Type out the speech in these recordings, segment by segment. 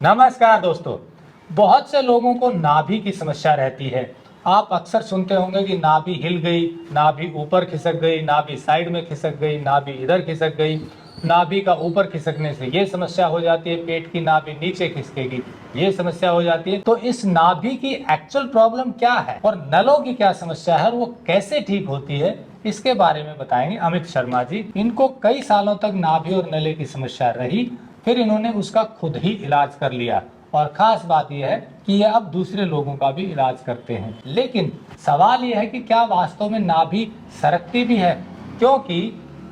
नमस्कार दोस्तों। बहुत से लोगों को नाभि की समस्या रहती है। आप अक्सर सुनते होंगे कि नाभि हिल गई, नाभि ऊपर खिसक गई, नाभि साइड में खिसक गई, नाभि इधर खिसक गई। नाभि का ऊपर खिसकने से ये समस्या हो जाती है, पेट की नाभि नीचे खिसकेगी, ये समस्या हो जाती है। तो इस नाभि की एक्चुअल प्रॉब्लम क्या है और नलों की क्या समस्या है और वो कैसे ठीक होती है, इसके बारे में बताएंगे अमित शर्मा जी। इनको कई सालों तक नाभि और नले की समस्या रही, फिर इन्होंने उसका खुद ही इलाज कर लिया और खास बात यह है कि ये अब दूसरे लोगों का भी इलाज करते हैं। लेकिन सवाल यह है कि क्या वास्तव में नाभि सरकती भी है, क्योंकि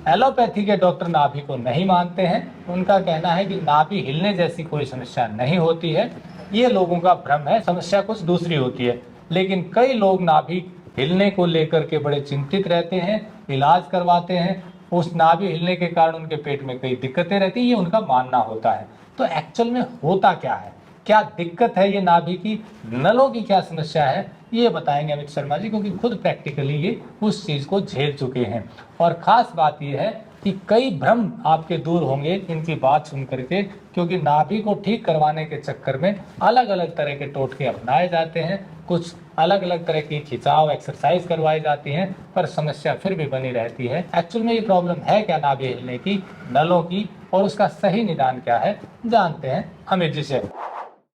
एलोपैथी के डॉक्टर नाभि को नहीं मानते हैं। उनका कहना है कि नाभि हिलने जैसी कोई समस्या नहीं होती है, ये लोगों का भ्रम है, समस्या कुछ दूसरी होती है। लेकिन कई लोग नाभि हिलने को लेकर के बड़े चिंतित रहते हैं, इलाज करवाते हैं। उस नाभि हिलने के कारण उनके पेट में कई दिक्कतें रहती है, ये उनका मानना होता है। तो एक्चुअल में होता क्या है, क्या दिक्कत है ये नाभि की, नलों की क्या समस्या है, ये बताएंगे अमित शर्मा जी, क्योंकि खुद प्रैक्टिकली ये उस चीज़ को झेल चुके हैं। और ख़ास बात ये है कि कई भ्रम आपके दूर होंगे इनकी बात सुन करके, क्योंकि नाभि को ठीक करवाने के चक्कर में अलग अलग तरह के टोटके अपनाए जाते हैं, कुछ अलग अलग तरह की खिंचाव एक्सरसाइज करवाई जाती हैं, पर समस्या फिर भी बनी रहती है। एक्चुअल में ये प्रॉब्लम है क्या नाभि हिलने की, नलों की, और उसका सही निदान क्या है, जानते हैं अमित जी से।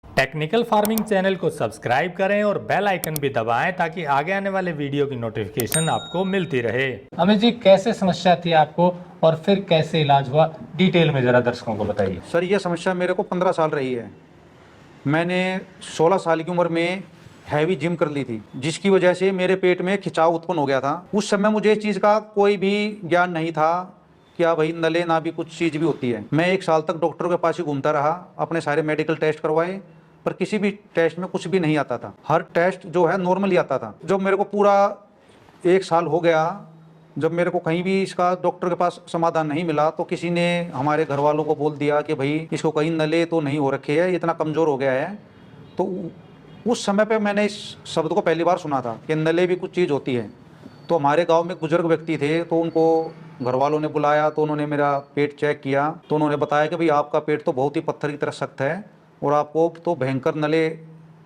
टेक्निकल फार्मिंग चैनल को सब्सक्राइब करें और बेल आइकन भी दबाएं ताकि आगे आने वाले वीडियो की नोटिफिकेशन आपको मिलती रहे। अमित जी, कैसे समस्या थी आपको और फिर कैसे इलाज हुआ, डिटेल में जरा दर्शकों को बताइए। सर, ये समस्या मेरे को 15 साल रही है। मैंने 16 साल की उम्र में हैवी जिम कर ली थी, जिसकी वजह से मेरे पेट में खिंचाव उत्पन्न हो गया था। उस समय मुझे इस चीज़ का कोई भी ज्ञान नहीं था, क्या भाई नले ना भी कुछ चीज़ भी होती है। मैं 1 साल तक डॉक्टरों के पास ही घूमता रहा, अपने सारे मेडिकल टेस्ट करवाए, पर किसी भी टेस्ट में कुछ भी नहीं आता था। हर टेस्ट जो है नॉर्मली आता था। जब मेरे को पूरा 1 साल हो गया, जब मेरे को कहीं भी इसका डॉक्टर के पास समाधान नहीं मिला, तो किसी ने हमारे घर वालों को बोल दिया कि भाई इसको कहीं नले तो नहीं हो रखे है, इतना कमज़ोर हो गया है। तो उस समय पे मैंने इस शब्द को पहली बार सुना था कि नले भी कुछ चीज़ होती है। तो हमारे गांव में बुजुर्ग व्यक्ति थे, तो उनको घर वालों ने बुलाया, तो उन्होंने मेरा पेट चेक किया, तो उन्होंने बताया कि भाई आपका पेट तो बहुत ही पत्थर की तरह सख्त है और आपको तो भयंकर नले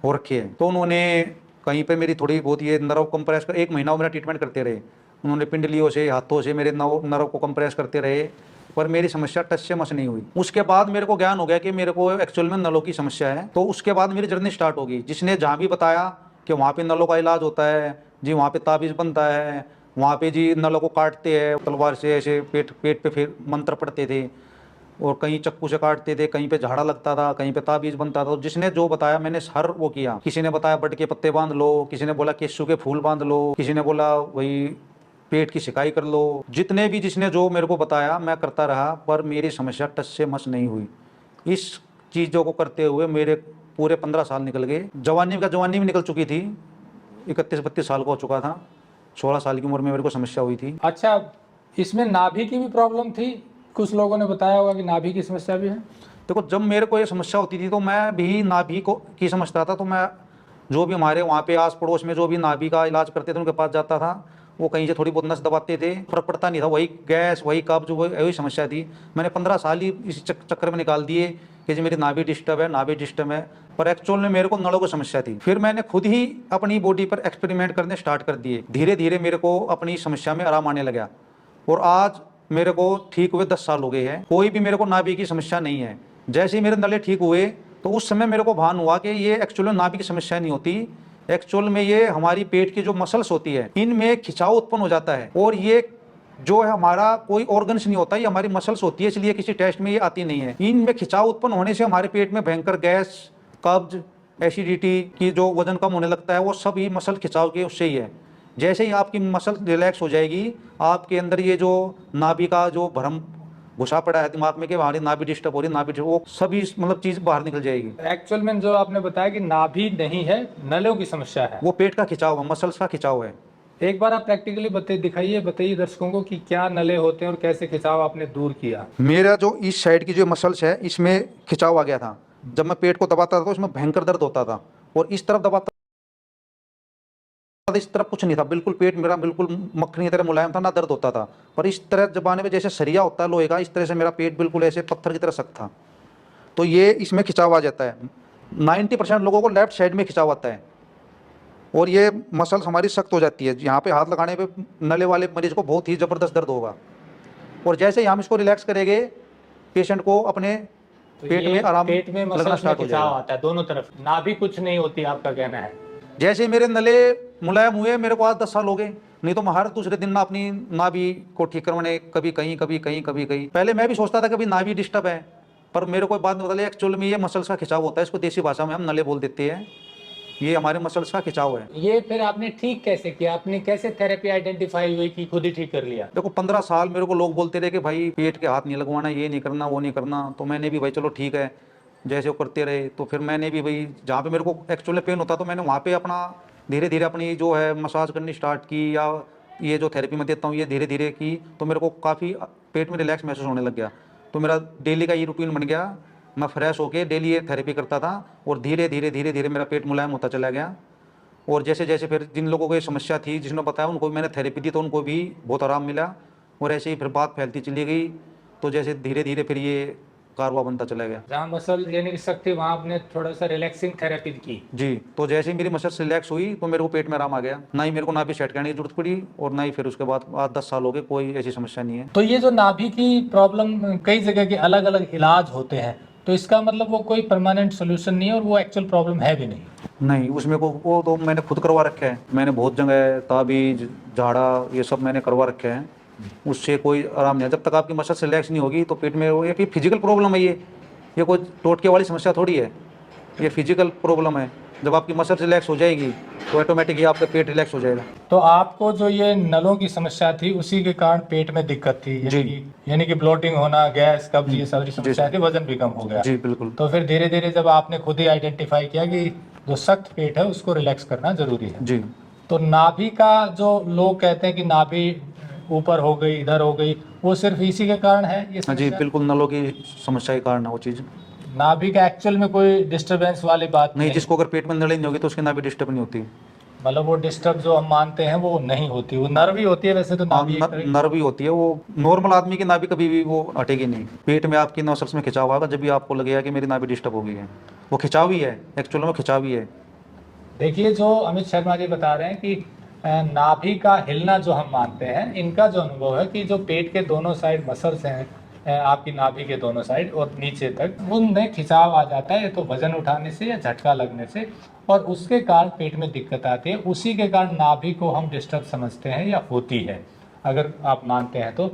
हो रखे हैं। तो उन्होंने कहीं पे मेरी थोड़ी बहुत ये नर्व कंप्रेस कर 1 महीना मेरा ट्रीटमेंट करते रहे। उन्होंने पिंडलियों से, हाथों से मेरे नर्व को कंप्रेस करते रहे, पर मेरी समस्या टच से मस नहीं हुई। उसके बाद मेरे को ज्ञान हो गया कि मेरे को एक्चुअल में नलों की समस्या है। तो उसके बाद मेरी जर्नी स्टार्ट होगी। जिसने जहाँ भी बताया कि वहाँ पे नलों का इलाज होता है जी, वहाँ पे ताबीज़ बनता है, वहाँ पे जी नलों को काटते हैं तलवार से, ऐसे पेट पे फिर मंत्र पढ़ते थे, और कहीं चक्कू से काटते थे, कहीं पे झाड़ा लगता था, कहीं पे ताबीज़ बनता था। तो जिसने जो बताया मैंने हर वो किया। किसी ने बताया बट के पत्ते बांध लो, किसी ने बोला केसू के फूल बांध लो, किसी ने बोला वही पेट की सिकाई कर लो। जितने भी जिसने जो मेरे को बताया मैं करता रहा, पर मेरी समस्या टस से मस नहीं हुई। इस चीज़ों को करते हुए मेरे पूरे 15 साल निकल गए। जवानी भी निकल चुकी थी, 31-32 साल का हो चुका था। 16 साल की उम्र में मेरे को समस्या हुई थी। अच्छा, इसमें नाभि की भी प्रॉब्लम थी, कुछ लोगों ने बताया होगा कि नाभि की समस्या भी है। देखो, जब मेरे को ये समस्या होती थी तो मैं भी नाभि को की समझता था। तो मैं जो भी हमारे वहाँ पे आस पड़ोस में जो भी नाभि का इलाज करते थे उनके पास जाता था। वो कहीं से थोड़ी बहुत नस दबाते थे, फर्क पड़ता नहीं था। वही गैस, वही कब्ज, वही समस्या थी। मैंने 15 साल ही इस चक्कर में निकाल दिए कि जी मेरी नाभि डिस्टर्ब है, नाभि डिस्टर्ब है, पर एक्चुअल में मेरे को नलों की समस्या थी। फिर मैंने खुद ही अपनी बॉडी पर एक्सपेरिमेंट करने स्टार्ट कर दिए। धीरे धीरे मेरे को अपनी समस्या में आराम आने लगा, और आज मेरे को ठीक हुए 10 साल हो गए हैं। कोई भी मेरे को नाभि की समस्या नहीं है। जैसे ही मेरे नले ठीक हुए तो उस समय मेरे को भान हुआ कि ये एक्चुअल में नाभि की समस्या नहीं होती। एक्चुअल में ये हमारी पेट की जो मसल्स होती है, इनमें खिंचाव उत्पन्न हो जाता है, और ये जो है हमारा कोई ऑर्गन्स नहीं होता, ये हमारी मसल्स होती है, इसलिए किसी टेस्ट में ये आती नहीं है। इनमें खिंचाव उत्पन्न होने से हमारे पेट में भयंकर गैस, कब्ज, एसिडिटी की जो वजन कम होने लगता है, वो सब ही मसल खिंचाव के उससे ही है। जैसे ही आपकी मसल रिलैक्स हो जाएगी, आपके अंदर ये जो नाभि का जो भ्रम घुसा पड़ा है दिमाग में कि हमारी नाभि डिस्टर्ब हो रही, वो सभी मतलब चीज़ बाहर निकल जाएगी। एक्चुअल में जो आपने बताया कि नाभि नहीं है, नलों की समस्या है, वो पेट का खिंचाव है, मसल्स का खिंचाव है। एक बार आप प्रैक्टिकली बताइए दर्शकों को कि क्या नले होते हैं और कैसे खिंचाव आपने दूर किया। मेरा जो इस साइड की जो मसल्स है, इसमें खिंचाव आ गया था। जब मैं पेट को दबाता था तो इसमें भयंकर दर्द होता था, और इस तरफ दबाता था, इस तरफ कुछ नहीं था। बिल्कुल पेट मेरा बिल्कुल मक्खनी की तरह मुलायम था, ना दर्द होता था। पर इस तरह जबाने में जैसे सरिया होता है लोहे का, इस तरह से मेरा पेट बिल्कुल ऐसे पत्थर की तरह सख्त था। तो ये इसमें खिंचाव आ जाता है। 90% लोगों को लेफ्ट साइड में खिंचाव आता है और ये मसल्स हमारी सख्त हो जाती है। यहाँ पे हाथ लगाने पे नले वाले मरीज को बहुत ही ज़बरदस्त दर्द होगा और जैसे ही हम इसको रिलैक्स करेंगे पेशेंट को अपने तो पेट ये में आराम पेट में लगना मसल्स में स्टार्ट हो खिंचाव जाएगा। आता है दोनों तरफ, नाभि कुछ नहीं होती, आपका कहना है। जैसे ही मेरे नले मुलायम हुए, मेरे को आज 10 साल हो गए, नहीं तो मैं हर दूसरे दिन ना अपनी नाभि को ठीक करवाने कभी कहीं कभी कहीं कभी कहीं। पहले मैं भी सोचता था कि भाई नाभि डिस्टर्ब है, पर मेरे को बाद में पता लगा एक्चुअल में ये मसल्स का खिंचाव होता है। इसको देसी भाषा में हम नले बोल देते हैं। ये हमारे मसल्स का खिंचाव है। ये फिर आपने ठीक कैसे किया, आपने कैसे थेरेपी आइडेंटिफाई हुई कि खुद ही ठीक कर लिया? देखो 15 साल मेरे को लोग बोलते रहे कि भाई पेट के हाथ नहीं लगवाना, ये नहीं करना, वो नहीं करना। तो मैंने भी भाई चलो ठीक है, जैसे वो करते रहे। तो फिर मैंने भी भाई जहाँ पे मेरे को एक्चुअली पेन होता तो मैंने वहाँ पे अपना धीरे धीरे अपनी जो है मसाज करनी स्टार्ट की, या ये जो थेरेपी मैं देता हूँ ये धीरे धीरे की। तो मेरे को काफ़ी पेट में रिलैक्स महसूस होने लग गया। तो मेरा डेली का ये रूटीन बन गया। मैं फ्रेश होकर डेली ये थेरेपी करता था और धीरे धीरे धीरे धीरे मेरा पेट मुलायम होता चला गया। और जैसे जैसे फिर जिन लोगों को ये समस्या थी, जिसने बताया, उनको मैंने थेरेपी दी तो उनको भी बहुत आराम मिला। और ऐसे ही फिर बात फैलती चली गई। तो जैसे धीरे धीरे फिर ये कारवा बनता चला गया। जहाँ मसल यानी कि सख्त थी वहाँ आपने थोड़ा सा रिलैक्सिंग थेरेपी की। जी, तो जैसे ही मेरी मसल्स रिलैक्स हुई तो मेरे को पेट में आराम आ गया। ना ही मेरे को नाभि सेट करने की जरूरत पड़ी और ना ही फिर उसके बाद आज 10 साल हो गए कोई ऐसी समस्या नहीं है। तो ये जो नाभि की प्रॉब्लम कई जगह के अलग अलग इलाज होते हैं, तो इसका मतलब वो कोई परमानेंट सोल्यूशन नहीं है और वो एक्चुअल प्रॉब्लम है भी नहीं। नहीं, उसमें को वो तो मैंने खुद करवा रखे हैं। मैंने बहुत जगह ताबीज, झाड़ा, ये सब मैंने करवा रखे हैं। उससे कोई आराम नहीं है। जब तक आपकी मसल्स रिलैक्स नहीं होगी तो पेट में वो ये फिजिकल प्रॉब्लम है। ये कोई टोटके वाली समस्या थोड़ी है, ये फिजिकल प्रॉब्लम है। जब आपकी मसल्स रिलैक्स हो जाएगी तो ऑटोमेटिकली आपका पेट रिलैक्स हो जाएगा। तो आपको जो ये नलों की समस्या थी उसी के कारण पेट में दिक्कत थी, यानी कि ब्लोटिंग होना, गैस, कब्ज, ये सारी समस्या थी, वजन भी कम हो गया। जी बिल्कुल। तो फिर धीरे धीरे जब आपने खुद ही आइडेंटिफाई किया कि जो सख्त पेट है उसको रिलैक्स करना जरूरी है, जी, तो नाभि का जो लोग कहते हैं कि नाभि ऊपर हो गई, इधर हो गई, वो सिर्फ इसी के कारण है ये जी समस्या? बिल्कुल, नलों की समस्या के कारण है वो चीज़। नाभि का एक्चुअल में कोई डिस्टरबेंस वाली बात नहीं, जिसको अगर पेट में नली नहीं होगी तो उसकी नाभि डिस्टर्ब नहीं होती। मतलब वो डिस्टर्ब जो हम मानते हैं वो नहीं होती, वो नर्व ही होती है वैसे तो हाँ, नाभि एक तरह की। नर्व ही होती है। वो नॉर्मल आदमी की नाभि कभी भी वो हटेगी नहीं। पेट में आपकी मसल्स में खिंचाव आएगा जब भी आपको लगेगा कि मेरी नाभि डिस्टर्ब हो गई है। वो खिंचाव ही है, एक्चुअल में खिंचाव ही है। देखिए जो अमित शर्मा जी बता रहे हैं कि नाभि का हिलना जो हम मानते हैं, इनका जो अनुभव है कि जो पेट के दोनों साइड मसल्स हैं, आपकी नाभि के दोनों साइड और नीचे तक, उनमें खिंचाव आ जाता है, तो वजन उठाने से या झटका लगने से, और उसके कारण पेट में दिक्कत आती है। उसी के कारण नाभि को हम डिस्टर्ब समझते हैं या होती है, अगर आप मानते हैं तो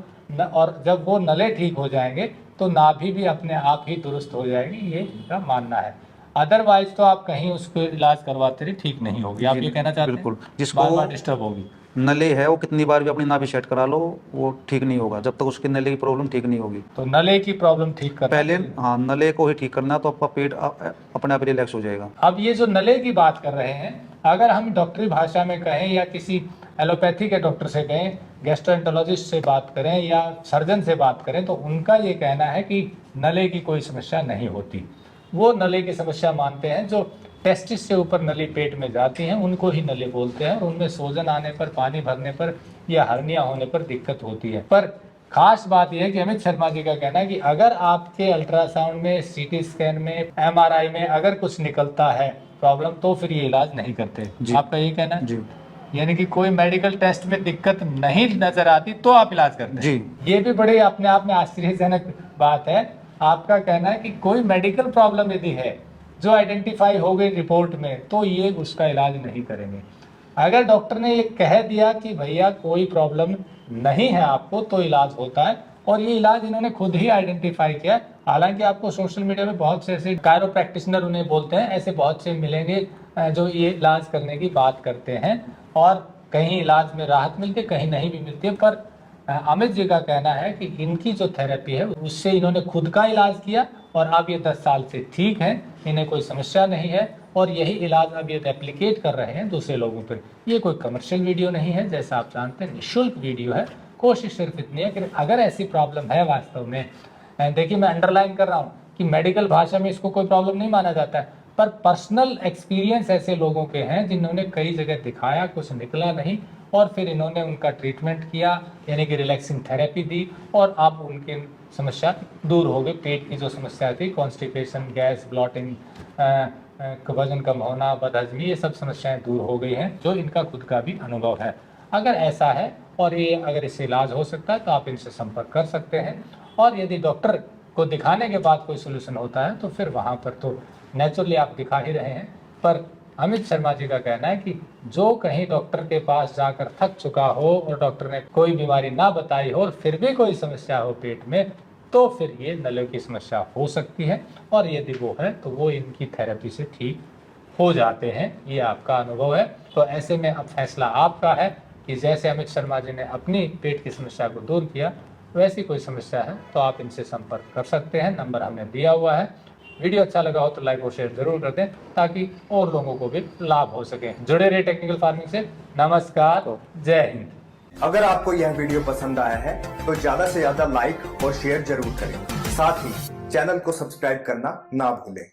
और जब वो नले ठीक हो जाएंगे तो नाभि भी अपने आप ही दुरुस्त हो जाएगी, ये इनका मानना है। अदरवाइज तो आप कहीं उसको इलाज करवाते रहे ठीक नहीं होगी। आप ये कहना चाहते हैं? बिल्कुल, बार बार डिस्टर्ब होगी। नले है वो कितनी बार भी अपनी नाभि सेट करा लो, वो ठीक नहीं होगा जब तक उसकी नले की प्रॉब्लम ठीक नहीं होगी। तो नले की प्रॉब्लम ठीक करना पहले हाँ, नले को ही ठीक करना तो आपका पेट अपने आप रिलैक्स हो जाएगा। अब ये जो नले की बात कर रहे हैं, अगर हम डॉक्टरी भाषा में कहें या किसी एलोपैथी के डॉक्टर से कहें, गैस्ट्रोएंटरोलॉजिस्ट से बात करें या सर्जन से बात करें, तो उनका ये कहना है कि नले की कोई समस्या नहीं होती। वो नले की समस्या मानते हैं जो टेस्टिस से ऊपर नली पेट में जाती हैं, उनको ही नले बोलते हैं, और उनमें सूजन आने पर, पानी भरने पर या हर्निया होने पर दिक्कत होती है। पर खास बात यह है कि अमित शर्मा जी का कहना है कि अगर आपके अल्ट्रासाउंड में, सीटी स्कैन में, एमआरआई में अगर कुछ निकलता है प्रॉब्लम, तो फिर ये इलाज नहीं करते। आपका ये कहना है? जी, यानी कि कोई मेडिकल टेस्ट में दिक्कत नहीं नजर आती तो आप इलाज करते हैं। जी। ये भी बड़े अपने आप में आश्चर्यजनक बात है। आपका कहना है कि कोई मेडिकल प्रॉब्लम यदि है जो आइडेंटिफाई हो गई रिपोर्ट में, तो ये उसका इलाज नहीं करेंगे। अगर डॉक्टर ने ये कह दिया कि भैया कोई प्रॉब्लम नहीं है आपको, तो इलाज होता है, और ये इलाज इन्होंने खुद ही आइडेंटिफाई किया। हालांकि आपको सोशल मीडिया में बहुत से ऐसे कायरो प्रैक्टिशनर उन्हें बोलते हैं, ऐसे बहुत से मिलेंगे जो ये इलाज करने की बात करते हैं, और कहीं इलाज में राहत मिलती है, कहीं नहीं भी मिलती है। पर अमित जी का कहना है कि इनकी जो थेरेपी है उससे इन्होंने खुद का इलाज किया और अब ये 10 साल से ठीक है, इन्हें कोई समस्या नहीं है, और यही इलाज अब ये रेप्लिकेट कर रहे हैं दूसरे लोगों पर। ये कोई कमर्शियल वीडियो नहीं है, जैसा आप जानते हैं निःशुल्क वीडियो है। कोशिश सिर्फ इतनी है कि अगर ऐसी प्रॉब्लम है वास्तव में, देखिए मैं अंडरलाइन कर रहा हूँ कि मेडिकल भाषा में इसको कोई प्रॉब्लम नहीं माना जाता है, पर पर्सनल एक्सपीरियंस ऐसे लोगों के हैं जिन्होंने कई जगह दिखाया, कुछ निकला नहीं, और फिर इन्होंने उनका ट्रीटमेंट किया, यानी कि रिलैक्सिंग थेरेपी दी, और अब उनकी समस्या दूर हो गई। पेट की जो समस्या थी, कॉन्स्टिपेशन, गैस, ब्लॉटिंग, वजन कम होना, बदहजमी, ये सब समस्याएं दूर हो गई हैं, जो इनका खुद का भी अनुभव है। अगर ऐसा है और ये अगर इससे इलाज हो सकता है तो आप इनसे संपर्क कर सकते हैं। और यदि डॉक्टर को दिखाने के बाद कोई सोल्यूशन होता है तो फिर वहाँ पर तो नेचुरली आप दिखा ही रहे हैं। पर अमित शर्मा जी का कहना है कि जो कहीं डॉक्टर के पास जाकर थक चुका हो और डॉक्टर ने कोई बीमारी ना बताई हो और फिर भी कोई समस्या हो पेट में, तो फिर ये नलों की समस्या हो सकती है, और यदि वो है तो वो इनकी थेरेपी से ठीक हो जाते हैं। ये आपका अनुभव है। तो ऐसे में अब फैसला आपका है कि जैसे अमित शर्मा जी ने अपनी पेट की समस्या को दूर किया, वैसी कोई समस्या है तो आप इनसे संपर्क कर सकते हैं। नंबर हमने दिया हुआ है। वीडियो अच्छा लगा हो तो लाइक और शेयर जरूर कर दें, ताकि और लोगों को भी लाभ हो सके। जुड़े रहे टेक्निकल फार्मिंग से। नमस्कार, जय हिंद। अगर आपको यह वीडियो पसंद आया है तो ज्यादा से ज्यादा लाइक और शेयर जरूर करें। साथ ही चैनल को सब्सक्राइब करना ना भूलें।